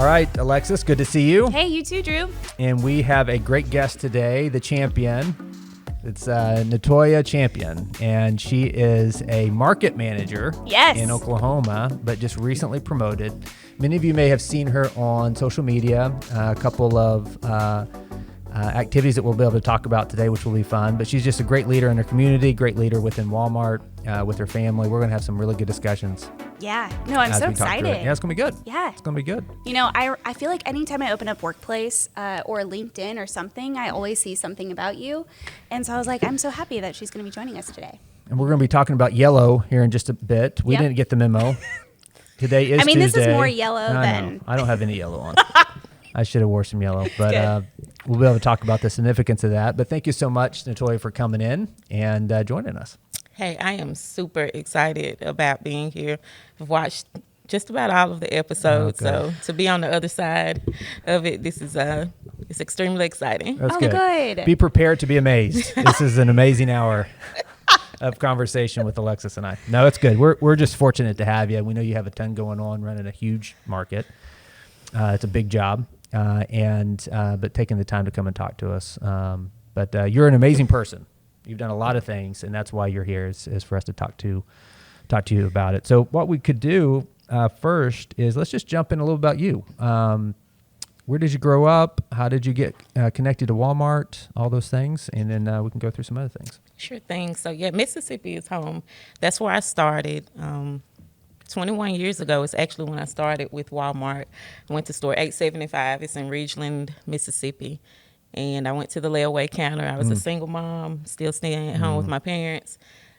All right, Alexis, good to see you. Hey, you too, Drew. And we have a great guest today, the champion. It's Natoya Champion, and she is a market manager in Oklahoma, but just recently promoted. Many of you may have seen her on social media, a couple of activities that we'll be able to talk about today, which will be fun. But she's just a great leader in her community, great leader within Walmart, with her family. We're going to have some really good discussions. Yeah. No, I'm so excited. Yeah, it's going to be good. Yeah. It's going to be good. You know, I feel like anytime I open up Workplace or LinkedIn or something, I always see something about you. And so I was like, I'm so happy that she's going to be joining us today. And we're going to be talking about yellow here in just a bit. We didn't get the memo. Today is Tuesday. This is more yellow than... I don't have any yellow on. I should have wore some yellow. But we'll be able to talk about the significance of that. But thank you so much, Natoya, for coming in and joining us. Hey, I am super excited about being here. I've watched just about all of the episodes, so to be on the other side of it, this is it's extremely exciting. That's good. Be prepared to be amazed. This is an amazing hour of conversation with Alexis and I. No, it's good. We're just fortunate to have you. We know you have a ton going on, running a huge market. It's a big job, but taking the time to come and talk to us. But you're an amazing person. You've done a lot of things, and that's why you're here is for us to talk to you about it. So what we could do first is let's just jump in a little about you. Where did you grow up? How did you get connected to Walmart? All those things, and then we can go through some other things. Sure thing. So Mississippi is home. That's where I started. 21 years ago is actually when I started with Walmart. I went to store 875. It's in Ridgeland, Mississippi. And I went to the layaway counter. I was a single mom, still staying at home with my parents.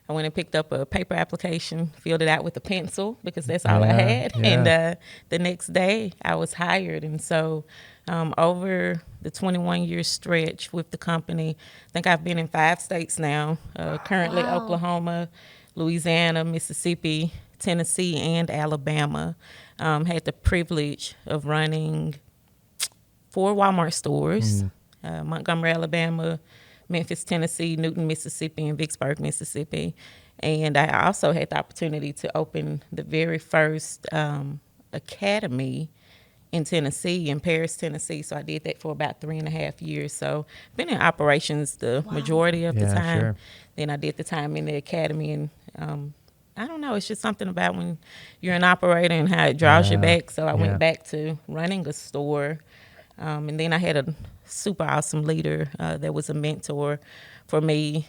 I went and picked up a paper application, filled it out with a pencil because that's all I had. Yeah. And the next day I was hired. And so over the 21-year stretch with the company, I think I've been in 5 states now, currently Oklahoma, Louisiana, Mississippi, Tennessee, and Alabama. Had the privilege of running 4 Walmart stores. Montgomery, Alabama, Memphis, Tennessee, Newton, Mississippi, and Vicksburg, Mississippi. And I also had the opportunity to open the very first academy in Tennessee, in Paris, Tennessee. So I did that for about 3.5 years. So I've been in operations the majority of the time. Sure. Then I did the time in the academy. And I don't know, it's just something about when you're an operator and how it draws you back. So I went back to running a store. And then I had a super awesome leader that was a mentor for me,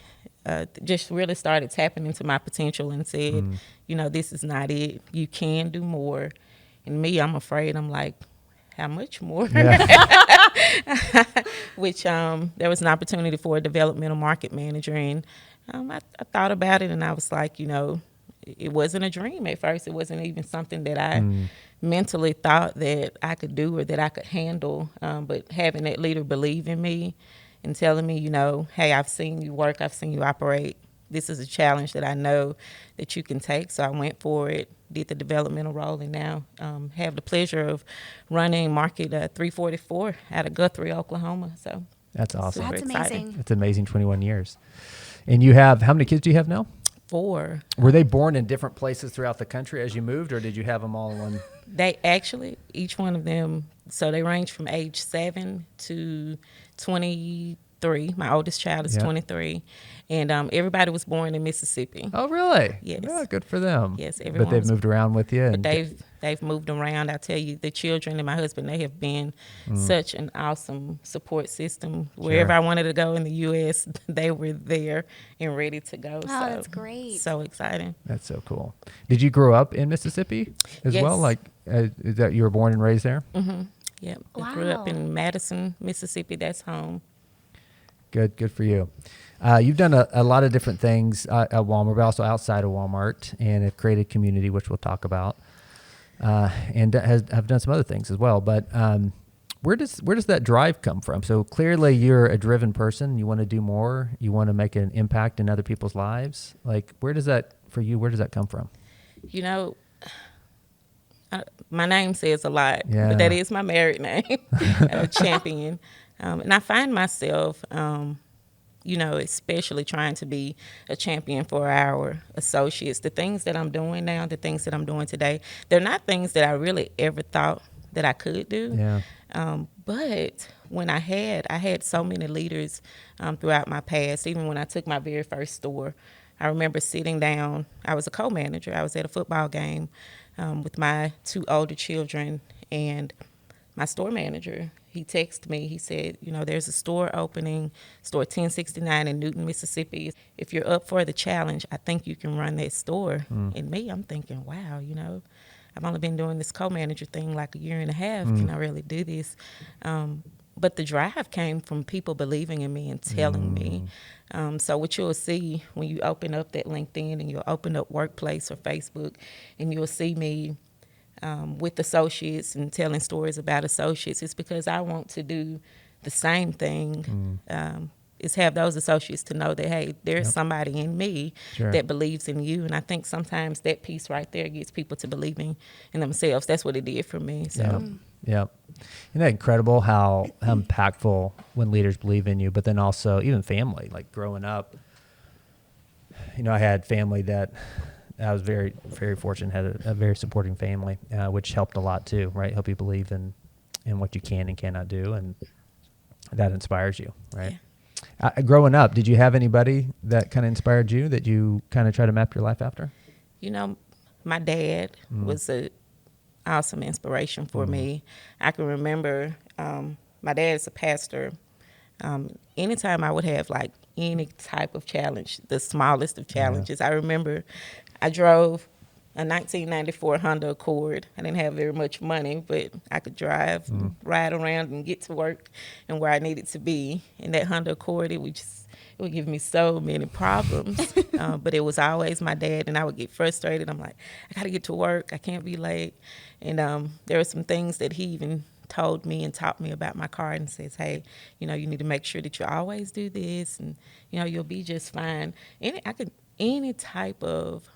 just really started tapping into my potential and said, you know, this is not it. You can do more. And me, I'm afraid. I'm like, how much more? Yeah. Which there was an opportunity for a developmental market manager. And I thought about it and I was like, you know, it wasn't a dream at first. It wasn't even something that I mentally thought that I could do or that I could handle. But having that leader believe in me and telling me, you know, hey, I've seen you work, I've seen you operate. This is a challenge that I know that you can take. So I went for it, did the developmental role, and now have the pleasure of running Market 344 out of Guthrie, Oklahoma. So that's awesome. That's amazing. It's amazing, 21 years. And you have, how many kids do you have now? 4. Were they born in different places throughout the country as you moved, or did you have them all in one? They actually, each one of them, so they range from age 7 to 23. My oldest child is 23. And everybody was born in Mississippi. Oh, really? Yes. Yeah, good for them. Yes, everyone. But they've moved around with you. But they've moved around. I tell you, the children and my husband, they have been such an awesome support system. Wherever I wanted to go in the U.S., they were there and ready to go. Oh, that's great. So exciting. That's so cool. Did you grow up in Mississippi as well? Like, is that you were born and raised there? Mm-hmm. Yep. Wow. I grew up in Madison, Mississippi. That's home. Good for you. You've done a lot of different things at Walmart, but also outside of Walmart, and have created community, which we'll talk about, and have done some other things as well. But where does that drive come from? So clearly you're a driven person. You want to do more. You want to make an impact in other people's lives. Like, where does that come from? You know, my name says a lot, but that is my married name, Champion. And I find myself, you know, especially trying to be a champion for our associates. The things that I'm doing now, the things that I'm doing today, they're not things that I really ever thought that I could do. Yeah. But when I had so many leaders throughout my past, even when I took my very first store, I remember sitting down. I was a co-manager. I was at a football game with my 2 older children, and my store manager, he texted me. He said, there's a store opening, store 1069 in Newton, Mississippi. If you're up for the challenge, I think you can run that store. And me, I'm thinking, wow, I've only been doing this co-manager thing like a year and a half. Can I really do this? But the drive came from people believing in me and telling me. So what you'll see when you open up that LinkedIn and you'll open up Workplace or Facebook, and you'll see me with associates and telling stories about associates, it's because I want to do the same thing. Is have those associates to know that, hey, there's somebody in me that believes in you. And I think sometimes that piece right there gets people to believing in themselves. That's what it did for me. So. Yeah. Isn't that incredible how impactful when leaders believe in you, but then also even family, like growing up, I had family that I was very, very fortunate, had a very supporting family, which helped a lot too, right? Help you believe in what you can and cannot do. And that inspires you, right? Yeah. Growing up, did you have anybody that kind of inspired you that you kind of try to map your life after? My dad was an awesome inspiration for me. I can remember my dad's a pastor. Anytime I would have like any type of challenge, the smallest of challenges, I remember I drove a 1994 Honda Accord. I didn't have very much money, but I could drive, ride around, and get to work and where I needed to be. And that Honda Accord, it would give me so many problems. But it was always my dad, and I would get frustrated. I'm like, I got to get to work. I can't be late. And there were some things that he even told me and taught me about my car and says, hey, you need to make sure that you always do this, and, you'll be just fine. Any type of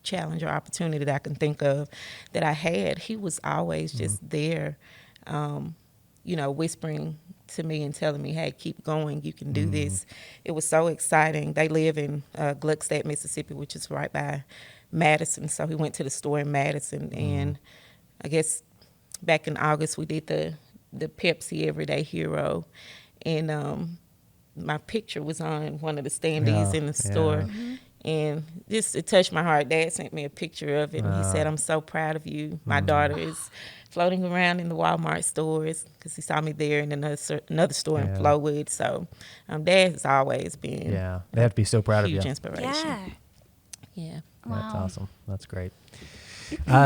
challenge or opportunity that I can think of that I had, he was always just there, whispering to me and telling me, hey, keep going, you can do this. It was so exciting. They live in Gluckstadt, Mississippi, which is right by Madison. So he went to the store in Madison, and I guess back in August we did the Pepsi Everyday Hero, and my picture was on one of the standees in the store. And it touched my heart. Dad sent me a picture of it, and he said, I'm so proud of you. My daughter is floating around in the Walmart stores because he saw me there in another store in Flowood. So Dad has always been they have to be so proud of you. Huge inspiration. Yeah. Wow. That's awesome. That's great.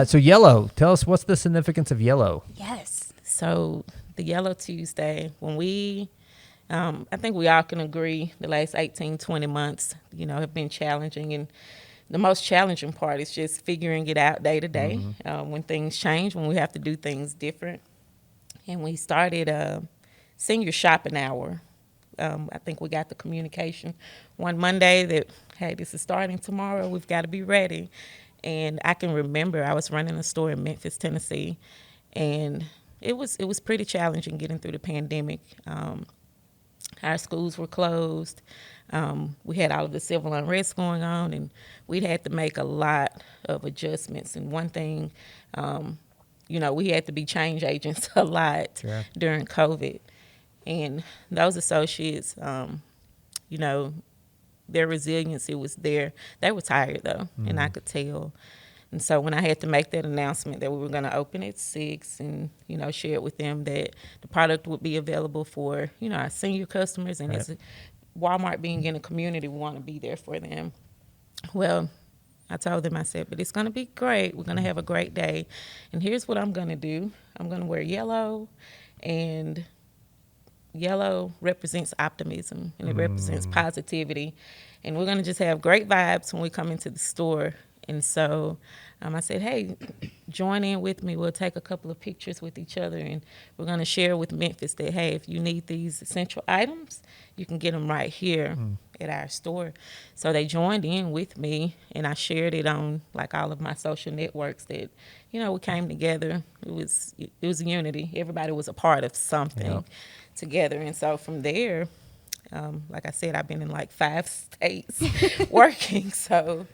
So yellow, tell us, what's the significance of yellow? Yes. So the Yellow Tuesday, when I think we all can agree the last 18, 20 months, have been challenging. And the most challenging part is just figuring it out day to day when things change, when we have to do things different. And we started a senior shopping hour. I think we got the communication one Monday that, hey, this is starting tomorrow. We've got to be ready. And I can remember I was running a store in Memphis, Tennessee, and it was pretty challenging getting through the pandemic. Our schools were closed. We had all of the civil unrest going on, and we'd had to make a lot of adjustments. And one thing, we had to be change agents a lot during COVID. And those associates, their resiliency was there. They were tired, though, and I could tell. And so when I had to make that announcement that we were going to open at 6 and, share it with them that the product would be available for, our senior customers, and as Walmart being in a community, we want to be there for them. Well, I told them, I said, but it's going to be great. We're going to have a great day. And here's what I'm going to do. I'm going to wear yellow, and yellow represents optimism, and it represents positivity. And we're going to just have great vibes when we come into the store. And so I said, hey, join in with me. We'll take a couple of pictures with each other, and we're going to share with Memphis that, hey, if you need these essential items, you can get them right here at our store. So they joined in with me, and I shared it on like all of my social networks that, we came together. It was unity. Everybody was a part of something together. And so from there, like I said, I've been in like 5 states working. So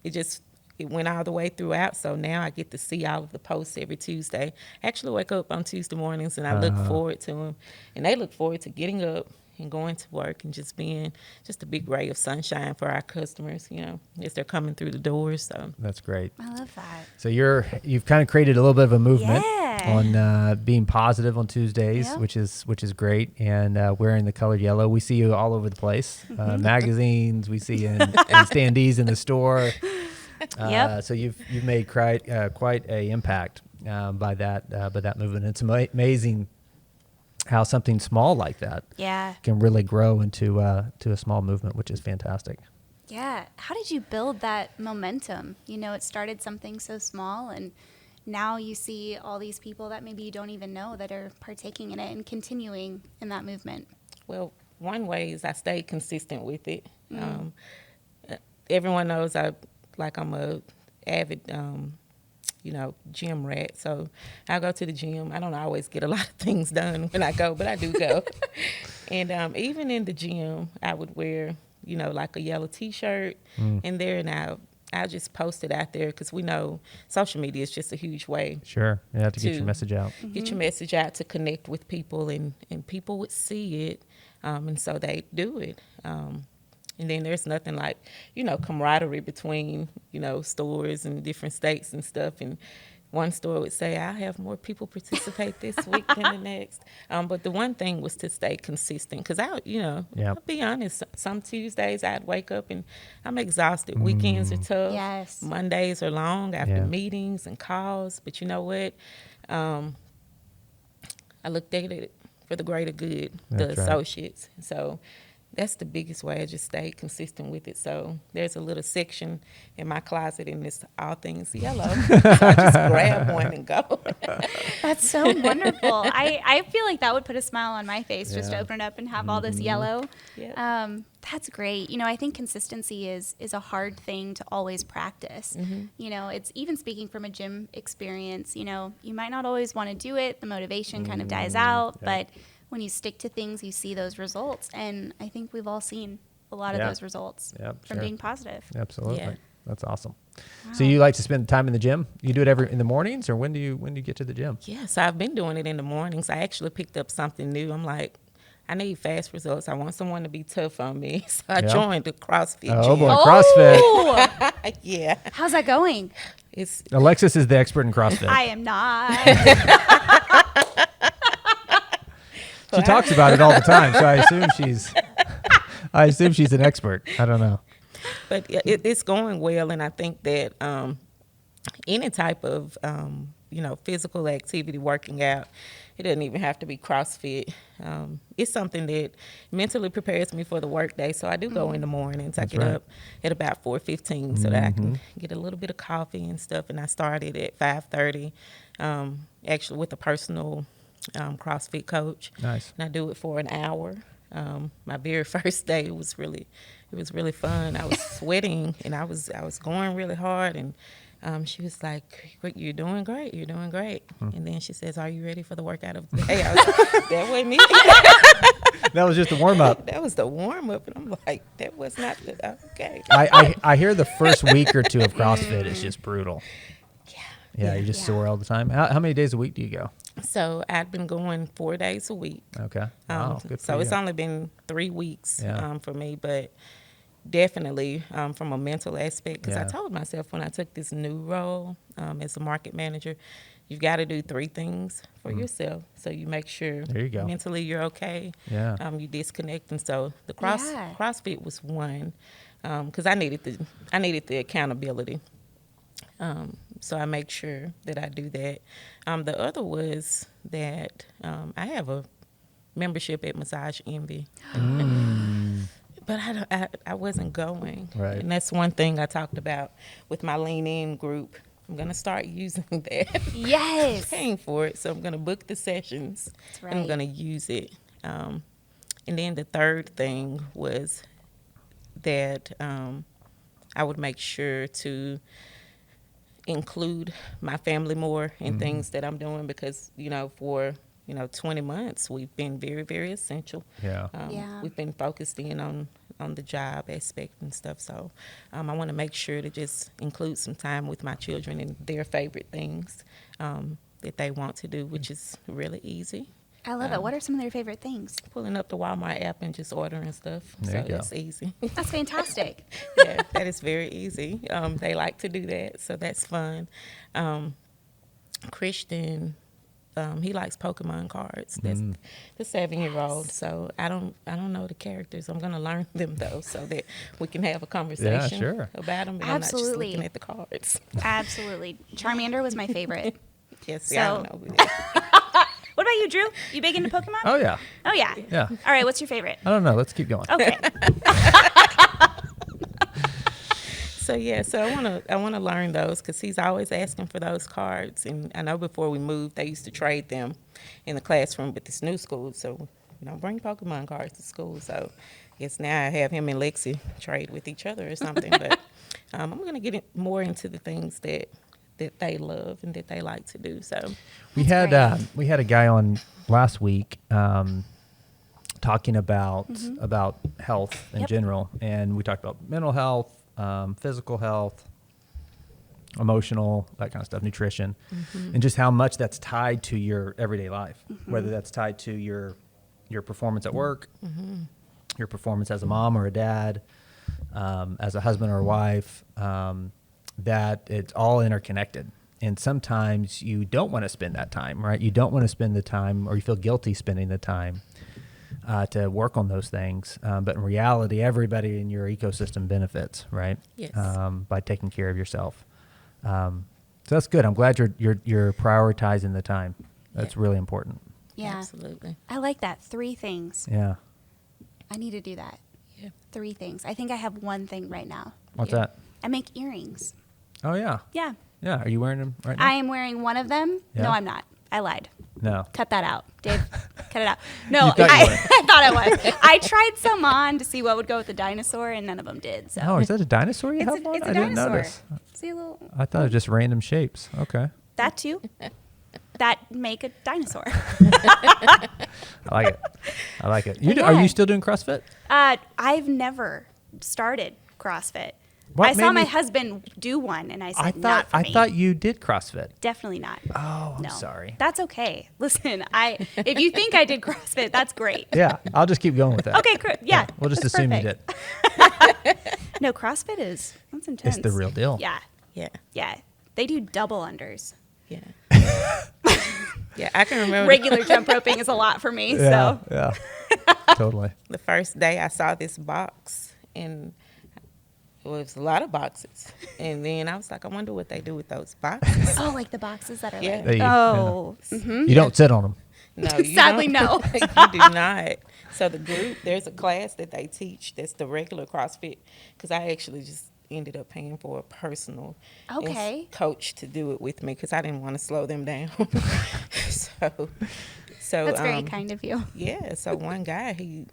it just it went all the way throughout. So now I get to see all of the posts every Tuesday. I actually wake up on Tuesday mornings and I look forward to them. And they look forward to getting up and going to work and just being just a big ray of sunshine for our customers, as they're coming through the doors. So That's great. I love that. So you've kind of created a little bit of a movement Yeah. on being positive on Tuesdays, Yeah. which is great, and wearing the color yellow. We see you all over the place, magazines. We see you in standees in the store. Yep. So you've made quite a impact by that movement. It's amazing how something small like that Yeah. can really grow into to a small movement, which is fantastic. Yeah. How did you build that momentum? It started something so small, and now you see all these people that maybe you don't even know that are partaking in it and continuing in that movement. Well, one way is I stay consistent with it. Everyone knows I'm a avid, gym rat. So I go to the gym. I don't always get a lot of things done when I go, but I do go. And even in the gym, I would wear, like a yellow T-shirt in there, and I'll just post it out there because we know social media is just a huge way. Sure, you have to get your message out. Get your message out to connect with people, and people would see it, and so they do it. And then there's nothing like, camaraderie between, stores and different states and stuff. And one store would say, I have more people participate this week than the next. But the one thing was to stay consistent. Because I'll be honest, some Tuesdays I'd wake up and I'm exhausted. Weekends are tough. Yes. Mondays are long after meetings and calls. But you know what? I looked at it for the greater good, That's right. associates. So that's the biggest way. I just stayed consistent with it. So there's a little section in my closet, and it's all things yellow. So I just grab one and go. That's so wonderful. I feel like that would put a smile on my face just to open it up and have all this yellow. Yep. That's great. I think consistency is a hard thing to always practice. It's even speaking from a gym experience, you might not always want to do it. The motivation kind of dies out, but when you stick to things, you see those results. And I think we've all seen a lot of those results from being positive. Absolutely. Yeah. That's awesome. Wow. So you like to spend time in the gym? You do it in the mornings, or when do you get to the gym? Yeah, so I've been doing it in the mornings. I actually picked up something new. I'm like, I need fast results. I want someone to be tough on me. So I joined the CrossFit gym. Oh boy, CrossFit. Oh! Yeah. How's that going? Alexis is the expert in CrossFit. I am not. She talks about it all the time, so I assume she's an expert. I don't know. But it's going well, and I think that any type of physical activity, working out, it doesn't even have to be CrossFit. It's something that mentally prepares me for the workday. So I do go in the mornings. I get up at about 4:15 so that I can get a little bit of coffee and stuff. And I started at 5:30, actually with a personal CrossFit coach. Nice. And I do it for an hour. My very first day it was really fun. I was sweating and I was going really hard, and she was like, "You're doing great. You're doing great." And then she says, "Are you ready for the workout of the day?" I was like, "That wasn't it." That was just a warm up. That was the warm up, and I'm like, "That was not the okay." I hear the first week or two of CrossFit is just brutal. Yeah, you're just sore all the time. How many days a week do you go? So I've been going 4 days a week. Okay. Wow, good for So you. it's only been 3 weeks for me, but definitely from a mental aspect, because I told myself when I took this new role as a market manager, you've got to do 3 things for yourself. So you make sure There you go. mentally you're okay. Yeah. You disconnect, and so the CrossFit was one because I needed the accountability. So I make sure that I do that. The other was that I have a membership at Massage Envy. But I wasn't going. Right. And that's one thing I talked about with my Lean In group. I'm going to start using that. Yes. I'm paying for it, so I'm going to book the sessions. That's right. And I'm going to use it. And then the third thing was that I would make sure to include my family more in things that I'm doing, because for 20 months we've been very, very essential. Yeah. We've been focused in on on the job aspect and stuff. So I want to make sure to just include some time with my children and their favorite things that they want to do, which is really easy. I love it. What are some of their favorite things? Pulling up the Walmart app and just ordering stuff. There so you go. that's easy. That's fantastic. Yeah, that is very easy. They like to do that, so that's fun. Christian, he likes Pokemon cards. That's the 7-year-old. So I don't know the characters. I'm gonna learn them though, so that we can have a conversation sure. about them. And Absolutely. I'm not just looking at the cards. Absolutely. Charmander was my favorite. Yes, So- I don't know. Who that What about you, Drew? You big into Pokemon? Oh yeah. Oh, yeah. Yeah. All right, what's your favorite? I don't know. Let's keep going. Okay. So yeah, so I want to learn those because he's always asking for those cards, and I know before we moved they used to trade them in the classroom at this new school. So bring Pokemon cards to school. So I guess now I have him and Lexi trade with each other or something. But I'm gonna get more into the things that they love and that they like to do. So We had a guy on last week talking about health in general, and we talked about mental health, physical health, emotional, that kind of stuff, nutrition, and just how much that's tied to your everyday life, whether that's tied to your performance at work, your performance as a mom or a dad, as a husband or a wife, that it's all interconnected. And sometimes you don't want to spend that time, right? You don't want to spend the time, or you feel guilty spending the time to work on those things. But in reality, everybody in your ecosystem benefits, right? Yes. By taking care of yourself. So that's good. I'm glad you're prioritizing the time. That's really important. Yeah. absolutely. I like that. 3 things. Yeah. I need to do that. Yeah. 3 things. I think I have one thing right now. What's Yeah. that? I make earrings. Oh, yeah. Yeah. Yeah. Are you wearing them right now? I am wearing one of them. Yeah. No, I'm not. I lied. No. Cut that out. Dave, cut it out. No, You thought you were. I thought I was. I tried some on to see what would go with the dinosaur, and none of them did. So Oh, is that a dinosaur you it's have a, on? it's a I dinosaur. didn't notice. See a little I thought it was just random shapes. Okay. that too. That make a dinosaur. I like it. I like it. Are Yeah. you still doing CrossFit? I've never started CrossFit. What I saw made my me- husband do one, and I said, not for I me. thought you did CrossFit. Definitely not. Oh, I'm No. sorry. That's okay. Listen, if you think I did CrossFit, that's great. Yeah, I'll just keep going with that. Okay, yeah. We'll just that's assume perfect. you did. No, CrossFit that's intense. It's the real deal. Yeah, Yeah. yeah. They do double unders. Yeah. Yeah, I can remember Regular jump roping is a lot for me. Yeah, So yeah. Totally. the first day I saw this box, and it was a lot of boxes. And then I was like, I wonder what they do with those boxes. oh, like the boxes that are Yeah. like There you- oh. You don't sit on them. No, you Sadly, don't. no. You do not. So the group, there's a class that they teach that's the regular CrossFit, because I actually just ended up paying for a personal Okay. coach to do it with me because I didn't want to slow them down. so That's very kind of you. Yeah, so one guy,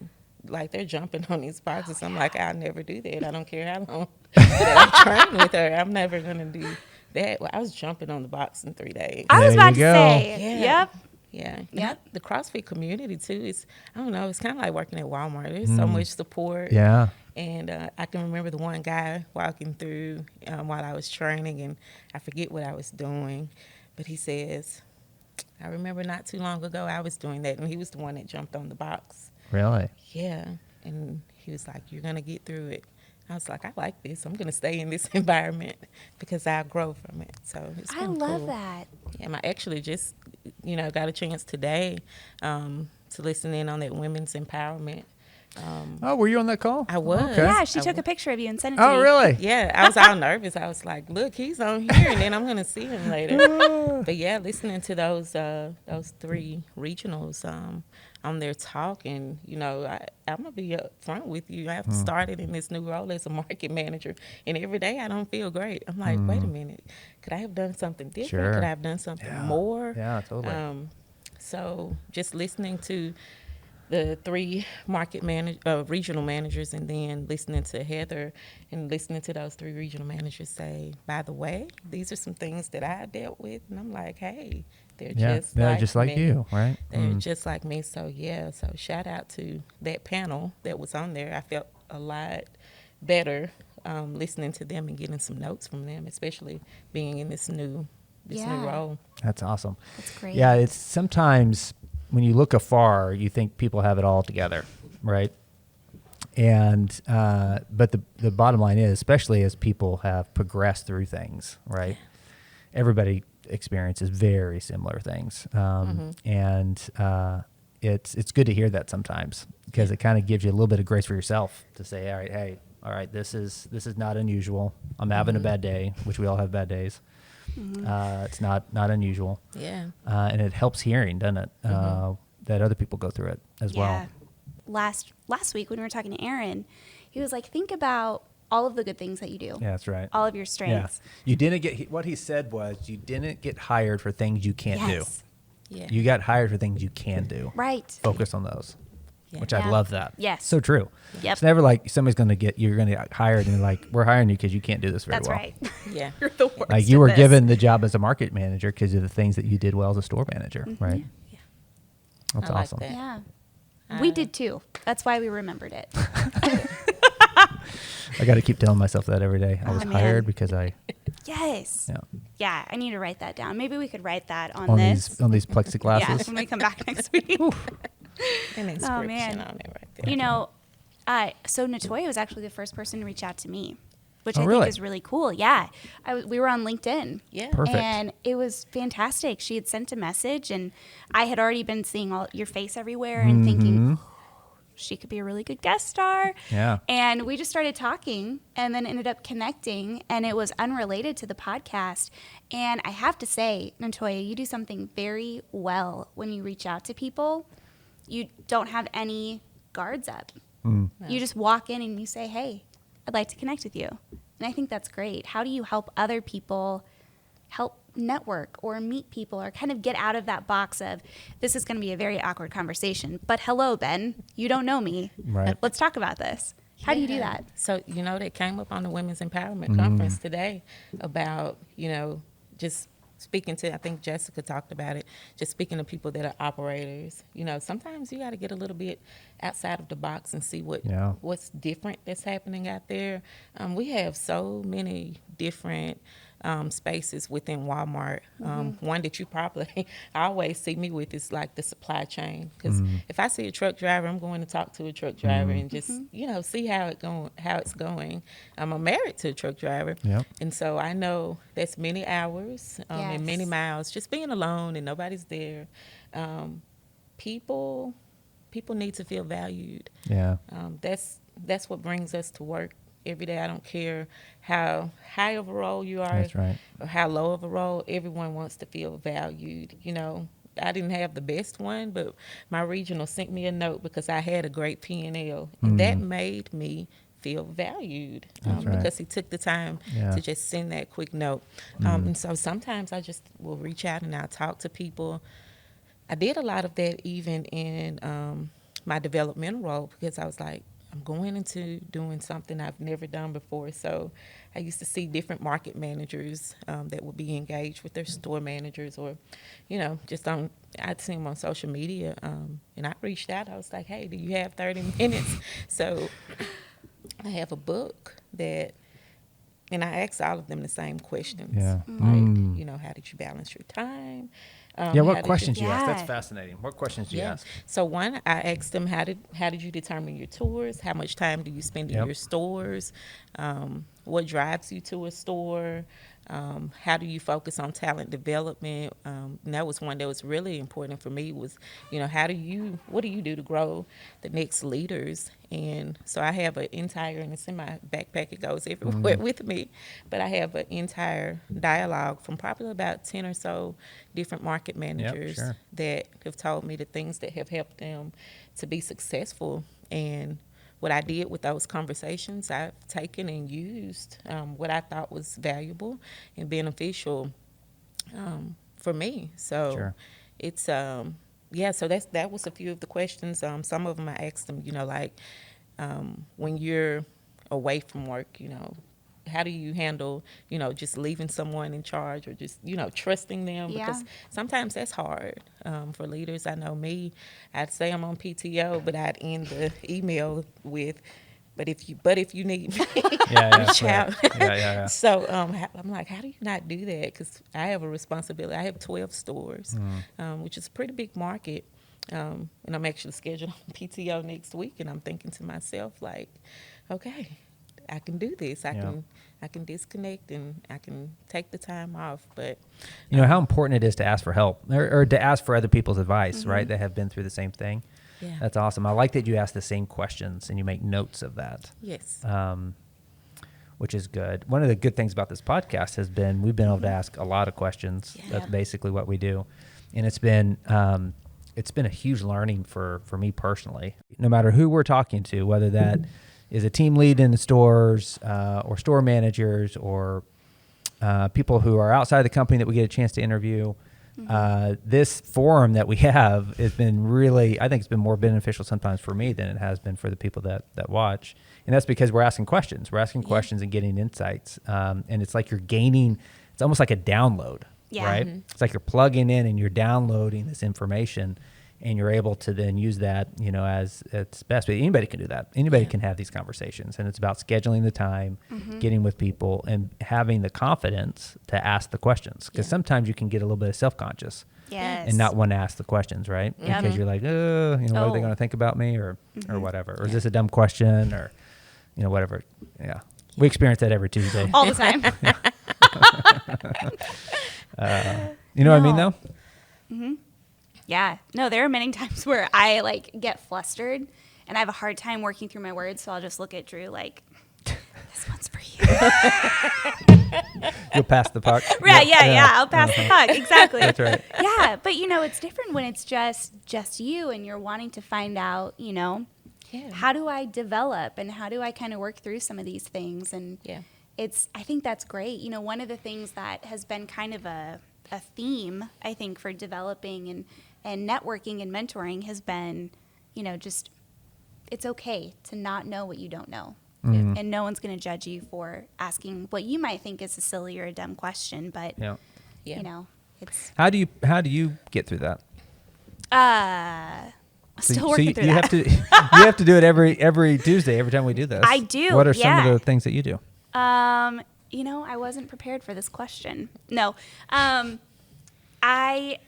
they're jumping on these boxes. I'm like, I'll never do that. I don't care how long that I'm trying with her. I'm never going to do that. Well, I was jumping on the box in 3 days. I was There about to you go. say. Yeah. Yep. Yeah. Yep. The CrossFit community, too, I don't know, it's kind of like working at Walmart. There's so much support. Yeah. And I can remember the one guy walking through while I was training, and I forget what I was doing, but he says, I remember not too long ago I was doing that, and he was the one that jumped on the box. Really? Yeah. And he was like, you're going to get through it. I was like, I like this. I'm going to stay in this environment because I'll grow from it. So it's I been love cool. that. Yeah, I actually just, got a chance today to listen in on that women's empowerment. Oh, were you on that call? I was. Okay. Yeah, she I took wa- a picture of you and sent it to me. Oh, really? Yeah, I was all nervous. I was like, look, he's on here, and then I'm going to see him later. But, yeah, listening to those 3 regionals on their talk, and, I'm going to be up front with you. I've started in this new role as a market manager, and every day I don't feel great. I'm like, wait a minute. Could I have done something different? Sure. Could I have done something more? Yeah, totally. So just listening to the 3 regional managers, and then listening to Heather and listening to those 3 regional managers say, by the way, these are some things that I dealt with. And I'm like, hey, they're just like me. you, right? They're just like me. So, so shout out to that panel that was on there. I felt a lot better listening to them and getting some notes from them, especially being in this new role. That's awesome. That's great. Yeah, it's sometimes when you look afar, you think people have it all together, right? And but the bottom line is, especially as people have progressed through things, right? Everybody experiences very similar things, and it's good to hear that sometimes, because it kind of gives you a little bit of grace for yourself to say, all right, this is not unusual. I'm having a bad day, which we all have bad days. It's not unusual. Yeah. And it helps hearing, doesn't it? That other people go through it as well. Last week when we were talking to Aaron, he was like, think about all of the good things that you do. Yeah, that's right. All of your strengths. Yeah. You didn't get, what he said was, you didn't get hired for things you can't do. Yeah. You got hired for things you can do. Right. Focus on those. Yeah. Which I love that. Yes. So true. Yep. It's never like you're going to get hired and like, we're hiring you because you can't do this very That's well. right. Yeah. You're the worst. Like you at were this. given the job as a market manager because of the things that you did well as a store manager, right? Yeah. That's I like awesome. that. Yeah. We did too. That's why we remembered it. I got to keep telling myself that every day. I was man. hired because Yes. yeah, Yeah, I need to write that down. Maybe we could write that on, on this. these Yeah, plexiglasses. when we come back next week. An inscription man. on it right there. You know, so Natoya was actually the first person to reach out to me, which Oh, I really? think is really cool. Yeah. We were on LinkedIn. Yeah. Perfect. And it was fantastic. She had sent a message, and I had already been seeing all your face everywhere and thinking, she could be a really good guest star. Yeah. And we just started talking and then ended up connecting, and it was unrelated to the podcast. And I have to say, Natoya, you do something very well when you reach out to people. You don't have any guards up. You just walk in and you say, hey, I'd like to connect with you. And I think that's great. How do you help other people help network or meet people or kind of get out of that box of, this is going to be a very awkward conversation, but hello, Ben, you don't know me. Right. Let's talk about this. How do you do Yeah. that? So, that came up on the Women's Empowerment Conference today about, just speaking to, I think Jessica talked about it, just speaking to people that are operators. Sometimes you got to get a little bit outside of the box and see what's different that's happening out there. We have so many different spaces within Walmart. One that you probably always see me with is like the supply chain. Because if I see a truck driver, I'm going to talk to a truck driver and just see how it's going. I'm married to a truck driver, and so I know that's many hours and many miles just being alone and nobody's there. People need to feel valued. Yeah. That's what brings us to work every day. I don't care how high of a role you are, That's right. or how low of a role. Everyone wants to feel valued. I didn't have the best one, but my regional sent me a note because I had a great P&L, and that made me feel valued because he took the time to just send that quick note. And so sometimes I just will reach out and I'll talk to people. I did a lot of that even in my developmental role, because I was like, I'm going into doing something I've never done before. So I used to see different market managers that would be engaged with their store managers, or, I'd see them on social media. And I reached out. I was like, hey, do you have 30 minutes? So I have a book and I asked all of them the same questions. Yeah. Like, how did you balance your time? What questions you ask? That's Yeah. fascinating. What questions do you ask? So one, I asked them, how did you determine your tours? How much time do you spend in your stores? What drives you to a store? How do you focus on talent development? And that was one that was really important for me was, what do you do to grow the next leaders? And so I have an entire, and it's in my backpack, it goes everywhere with me, but I have an entire dialogue from probably about 10 or so different market managers that have told me the things that have helped them to be successful. And what I did with those conversations, I've taken and used what I thought was valuable and beneficial for me. So it's so that was a few of the questions. Some of them I asked them, when you're away from work, how do you handle, just leaving someone in charge, or just, trusting them? Yeah. Because sometimes that's hard for leaders. I know me, I'd say I'm on PTO, but I'd end the email with, But if you need me, Yeah. reach out. Yeah. So I'm like, how do you not do that? Because I have a responsibility. I have 12 stores, which is a pretty big market. And I'm actually scheduled on PTO next week. And I'm thinking to myself, like, okay, I can do this. I can disconnect and I can take the time off. But you know how important it is to ask for help or to ask for other people's advice, right? That have been through the same thing. Yeah. That's awesome. I like that you ask the same questions and you make notes of that. Yes. Which is good. One of the good things about this podcast has been we've been able to ask a lot of questions. Yeah. That's basically what we do, and it's been a huge learning for me personally. No matter who we're talking to, whether that is a team lead in the stores or store managers or people who are outside the company that we get a chance to interview. This forum that we have has been really, I think it's been more beneficial sometimes for me than it has been for the people that watch. And that's because we're asking questions. We're asking questions and getting insights. And it's like you're gaining, it's almost like a download, right? It's like you're plugging in and you're downloading this information and you're able to then use that, as it's best. But anybody can do that. Anybody can have these conversations. And it's about scheduling the time, getting with people, and having the confidence to ask the questions. Because sometimes you can get a little bit of self-conscious and not want to ask the questions, right? Yep. Because you're like, what are they going to think about me or whatever? Or is this a dumb question or, whatever. Yeah. We experience that every Tuesday. All the time. You know what I mean, though? Yeah. No, there are many times where I get flustered and I have a hard time working through my words. So I'll just look at Drew like, this one's for you. You'll pass the puck. Right. Yeah. I'll pass the puck. Exactly. That's right. Yeah. But it's different when it's just you and you're wanting to find out, how do I develop and how do I kind of work through some of these things? And I think that's great. One of the things that has been kind of a theme, I think, for developing and networking and mentoring has been, just it's okay to not know what you don't know. And no one's going to judge you for asking what you might think is a silly or a dumb question. But, it's... How do you get through that? Still working through you that. You have to do it every Tuesday, every time we do this. I do. What are some of the things that you do? I wasn't prepared for this question. No. I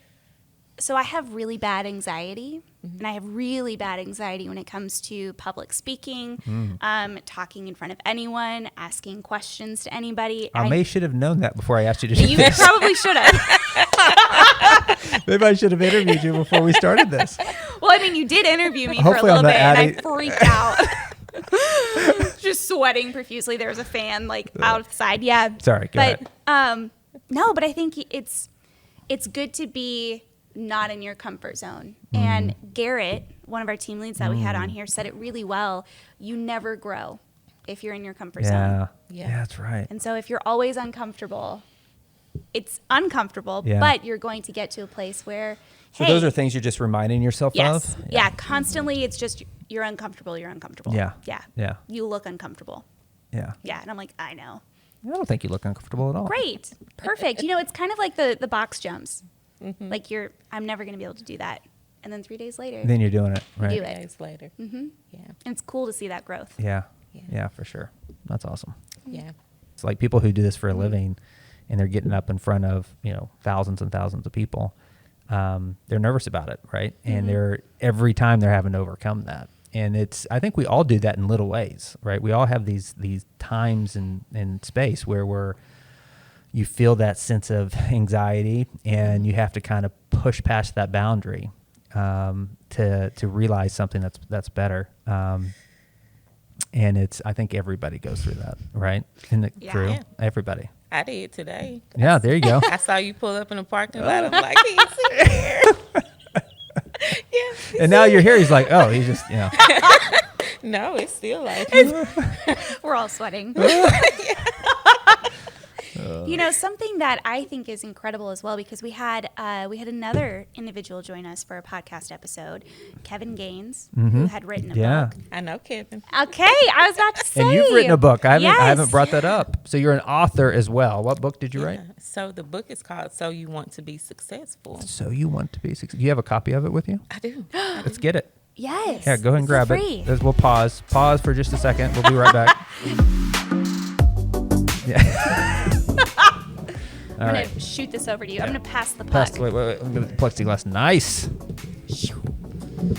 have really bad anxiety, and I have really bad anxiety when it comes to public speaking, talking in front of anyone, asking questions to anybody. I should have known that before I asked you to do You this. probably should have. Maybe I should have interviewed you before we started this. Well, you did interview me Hopefully for a little I'm not bit, and I adding- freaked out. Just sweating profusely. There was a fan outside. Yeah. Sorry, go ahead. No, but I think it's good to be not in your comfort zone. And Garrett, one of our team leads that we had on here, said it really well. You never grow if you're in your comfort zone. Yeah, that's right. And so if you're always uncomfortable, it's uncomfortable, Yeah. but you're going to get to a place where, So those are things you're just reminding yourself yes. of? Yeah, constantly it's just you're uncomfortable. Yeah. Yeah. You look uncomfortable. Yeah. Yeah. And I'm like, I know. I don't think you look uncomfortable at all. Great. Perfect. It's kind of like the box jumps. Like I'm never going to be able to do that. And then 3 days later. Then you're doing it, right? do it. Days later. Yeah. And it's cool to see that growth. Yeah, for sure. That's awesome. Yeah. It's like people who do this for a living and they're getting up in front of, thousands and thousands of people. They're nervous about it, right? And every time they're having to overcome that. And I think we all do that in little ways, right? We all have these times in space where you feel that sense of anxiety and you have to kind of push past that boundary to realize something that's better. And I think everybody goes through that, right? Isn't it true? Yeah. Everybody. I did today. Yeah, there you go. I saw you pull up in the parking lot. I'm like, he's here. And now you're here. He's like, oh, he's just, No, it's still like We're all sweating. Something that I think is incredible as well, because we had another individual join us for a podcast episode, Kevin Gaines, who had written a book. I know Kevin. Okay, I was about to say. And you've written a book. I haven't Yes. brought that up. So you're an author as well. What book did you write? So the book is called So You Want to Be Successful. So You Want to Be Successful. Do you have a copy of it with you? I do. Let's get it. Yes. Yeah, go ahead and For grab free. it. We'll pause for just a second. We'll be right back. Yeah. All I'm right. going to shoot this over to you. I'm going to pass the puck. Wait. I'm gonna plexiglass. Nice.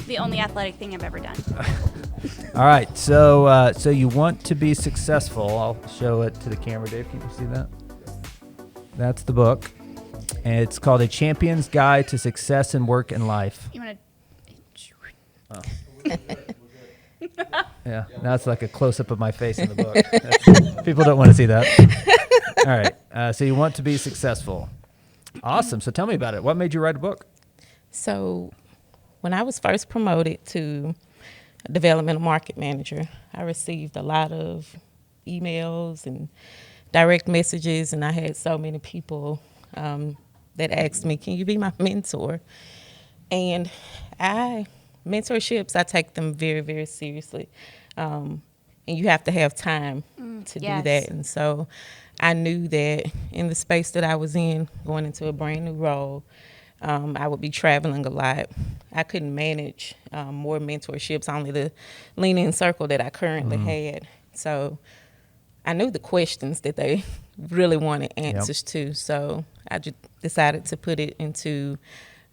The only athletic thing I've ever done. All right. So you want to be successful. I'll show it to the camera, Dave. Can you see that? That's the book. And it's called A Champion's Guide to Success in Work and Life. You want Oh. Yeah, now it's like a close-up of my face in the book. People don't want to see that. All right, so you want to be successful. Awesome. So tell me about it. What made you write a book? So when I was first promoted to developmental market manager, I received a lot of emails and direct messages, and I had so many people that asked me, can you be my mentor? And mentorships, I take them very, very seriously. And you have to have time to yes. do that. And so I knew that in the space that I was in, going into a brand new role, I would be traveling a lot. I couldn't manage more mentorships, only the lean-in circle that I currently had. So I knew the questions that they really wanted answers to. So I just decided to put it into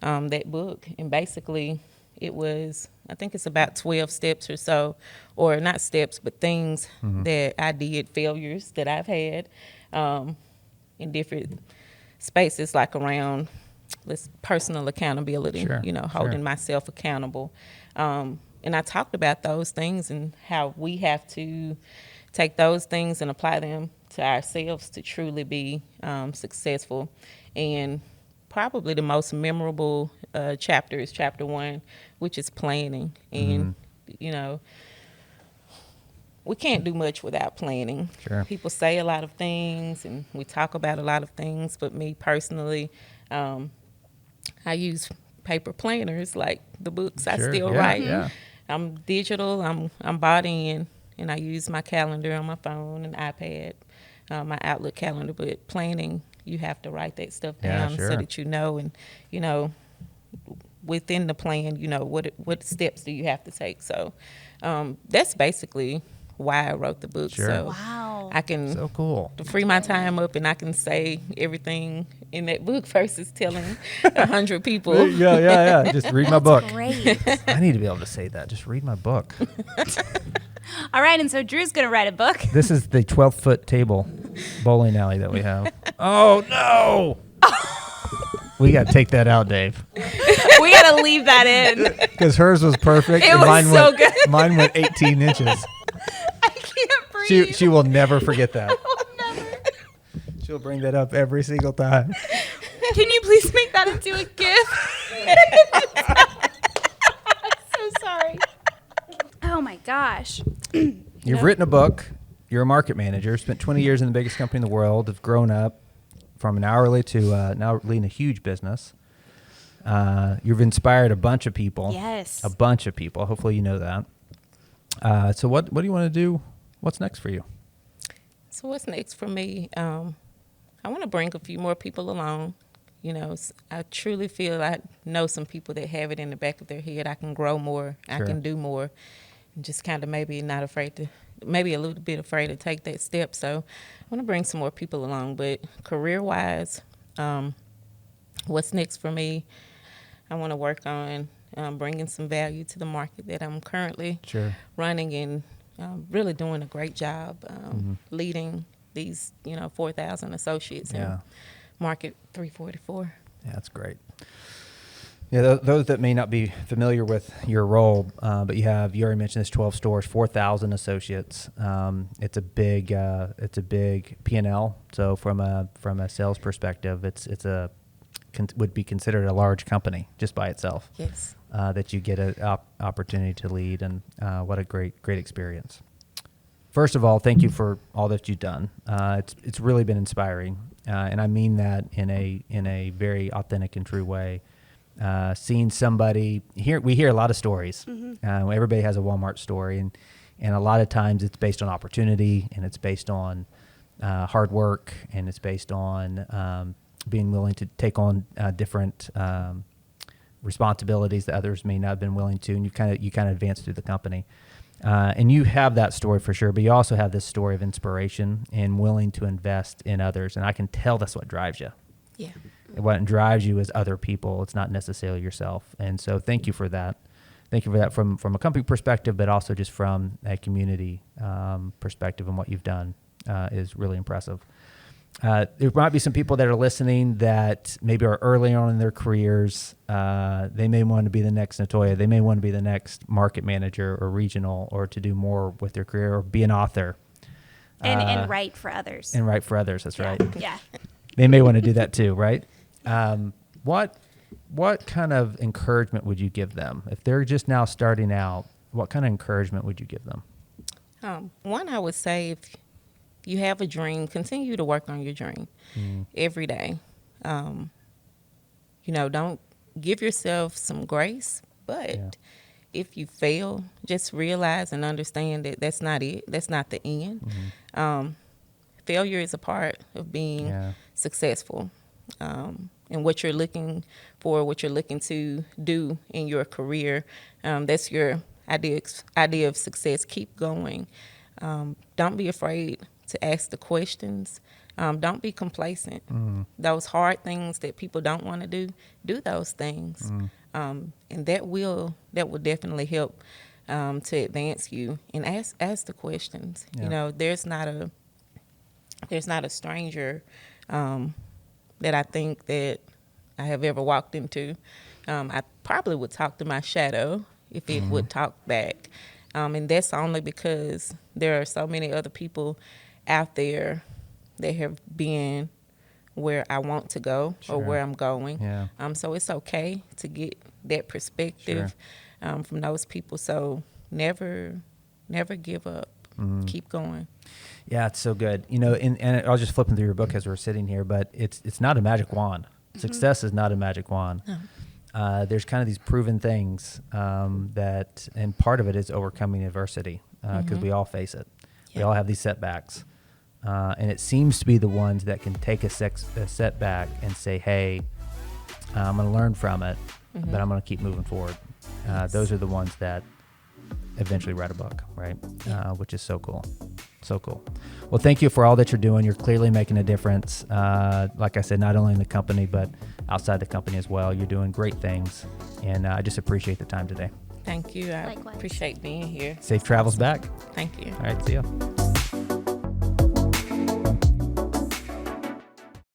that book. And basically it was, I think it's about 12 steps or so, or not steps, but things that I did, failures that I've had in different spaces, like around this personal accountability, holding myself accountable. And I talked about those things and how we have to take those things and apply them to ourselves to truly be successful. And probably the most memorable chapter is chapter 1, which is planning. And, we can't do much without planning. Sure. People say a lot of things and we talk about a lot of things, but me personally, I use paper planners like the books I still write. Yeah. I'm digital, I'm bought in, and I use my calendar on my phone and iPad, my Outlook calendar, but planning, you have to write that stuff down so that you know, and within the plan, what steps do you have to take. So that's basically why I wrote the book. Sure. So Wow. I can So cool. to free my time up and I can say everything in that book versus telling 100 people. Yeah. Just read my book. Great. I need to be able to say that. Just read my book. All right, and so Drew's going to write a book. This is the 12-foot table bowling alley that we have. Oh, no. We got to take that out, Dave. We got to leave that in. Because hers was perfect. It and was mine so went, good. Mine went 18 inches. I can't breathe. She will never forget that. Oh, never. She'll bring that up every single time. Can you please make that into a GIF? I'm so sorry. Oh my gosh. You've written a book. You're a market manager. Spent 20 years in the biggest company in the world. Have grown up from an hourly to now leading a huge business. You've inspired a bunch of people. Yes. A bunch of people. Hopefully you know that. So what do you want to do? What's next for you? So what's next for me? I want to bring a few more people along. I truly feel I know some people that have it in the back of their head. I can grow more. Sure. I can do more. And just kind of maybe not afraid to, maybe a little bit afraid to take that step. So I want to bring some more people along. But career-wise, what's next for me? I want to work on bringing some value to the market that I'm currently running and really doing a great job leading these, 4,000 associates in Market 344. Yeah, that's great. Yeah, those that may not be familiar with your role, but you already mentioned this 12 stores, 4,000 associates. It's a big P&L. So from a sales perspective, would be considered a large company just by itself. Yes. That you get an opportunity to lead, and what a great experience. First of all, thank you for all that you've done. It's really been inspiring, and I mean that in a very authentic and true way. Seeing somebody we hear a lot of stories. Everybody has a Walmart story, and a lot of times it's based on opportunity, and it's based on hard work, and it's based on being willing to take on different responsibilities that others may not have been willing to, and you kind of advance through the company. And you have that story for sure, but you also have this story of inspiration and willing to invest in others. And I can tell that's what drives you. Yeah. What drives you is other people. It's not necessarily yourself. And so thank you for that. Thank you for that from a company perspective, but also just from a community perspective, and what you've done is really impressive. There might be some people that are listening that maybe are early on in their careers. They may want to be the next Natoya. They may want to be the next market manager or regional, or to do more with their career, or be an author. And write for others. And write for others, that's right. Yeah. They may want to do that too, right? What kind of encouragement would you give them? If they're just now starting out, what kind of encouragement would you give them? One, I would say, if you have a dream, continue to work on your dream every day. Don't give yourself some grace, but if you fail, just realize and understand that that's not it. That's not the end. Failure is a part of being successful. And what you're looking for, what you're looking to do in your career, that's your idea of success. Keep going. Don't be afraid to ask the questions. Don't be complacent. Those hard things that people don't want to do those things. And that will definitely help to advance you. And ask the questions. Yeah. There's not a stranger that I think that I have ever walked into. I probably would talk to my shadow if it would talk back. And that's only because there are so many other people out there that have been where I want to go or where I'm going. Yeah. So it's okay to get that perspective from those people. So never give up. Keep going. Yeah, it's so good. And I was just flipping through your book as we were sitting here, but it's not a magic wand. Success is not a magic wand. No. There's kind of these proven things and part of it is overcoming adversity, because we all face it. We all have these setbacks. And it seems to be the ones that can take a setback and say, hey, I'm going to learn from it, but I'm going to keep moving forward. Those are the ones that eventually write a book, right? Which is so cool. So cool. Well, thank you for all that you're doing. You're clearly making a difference. Like I said, not only in the company, but outside the company as well. You're doing great things. And I just appreciate the time today. Thank you. I Likewise. appreciate being here. Safe travels back. Thank you. All right. See ya.